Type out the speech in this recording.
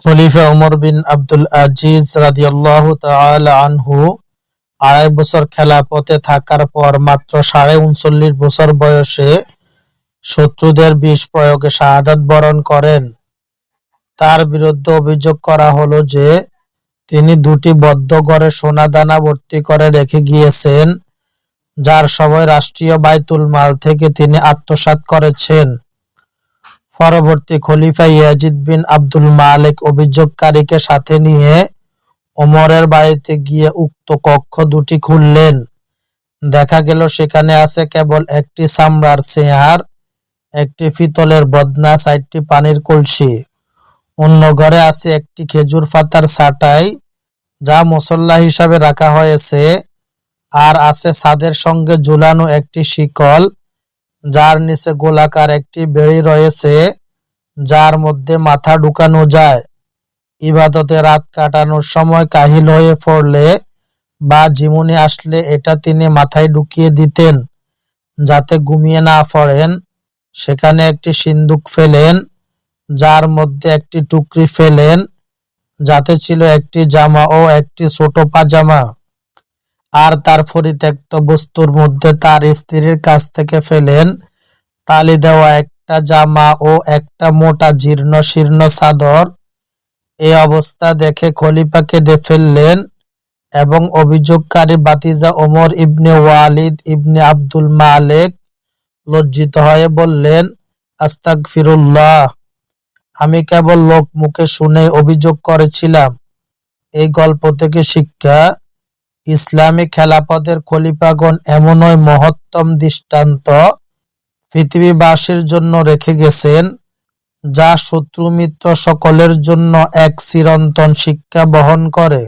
খলিফা ওমর বিন আব্দুল আজিজ রাদিয়াল্লাহু তাআলা আনহু ২.৫ বছর খেলাফতে থাকার পর মাত্র ৩৯ বছর বয়সে শত্রুদের বিষ প্রয়োগে শাহাদাত বরণ করেন। তার বিরুদ্ধে অভিযোগ করা হলো যে তিনি ২টি বদ্ধ ঘরে সোনা দানা ভর্তি করে রেখে গিয়েছেন, যার সবই রাষ্ট্রীয় বাইতুল মাল থেকে তিনি আত্মসাৎ করেছেন। পরবর্তী খলিফা ইয়াজিদ বিন আব্দুল মালিক অভিযোগকারীকে সাথে নিয়ে ওমরের বাড়িতে গিয়ে উক্ত কক্ষ দুটি খুললেন। দেখা গেল সেখানে আছে কেবল একটি চামড়ার চেয়ার, একটি পিতলের বদনা, ৪টি পানির কলসি। অন্য ঘরে আছে একটি খেজুর পাতার চাটাই, যা মুসল্লা হিসাবে রাখা হয়েছে, আর আছে ছাদের সঙ্গে ঝুলানো একটি শিকল, যার নিচে গোলাকার একটি বেড়ি রয়েছে, যার মধ্যে মাথা ঢুকানো যায়। ইবাদতে রাত কাটানোর সময় কাহিল হয়ে পড়লে বা ঝিমুনি আসলে এটা তিনি মাথায় ঢুকিয়ে দিতেন যাতে ঘুমিয়ে না পড়েন। সেখানে একটি সিন্দুক ফেলেন, যার মধ্যে একটি টুকরি ফেলেন, যাতে ছিল একটি জামা ও একটি ছোট পাজামা, আর তার পরিত্যক্ত বস্তুর মধ্যে তার স্ত্রীর কাছ থেকে ফেলেন তালি দেওয়া একটা জামা ও একটা মোটা জীর্ণ শীর্ণ চাদর। এই অবস্থা দেখে খলিফা কেঁদে ফেললেন এবং অভিযোগকারী ভাতিজা ওমর ইবনে ওয়ালিদ ইবনে আব্দুল মালিক লজ্জিত হয়ে বললেন, আস্তাগফিরুল্লাহ, আমি কেবল লোক মুখে শুনেই অভিযোগ করেছিলাম। এই গল্প থেকে শিক্ষা: ইসলামী খেলাফতের খলিফাগণ এমনই মহত্তম দৃষ্টান্ত পৃথিবীবাসীর জন্য রেখে গেছেন, যা শত্রু মিত্র সকলের জন্য এক চিরন্তন শিক্ষা বহন করে।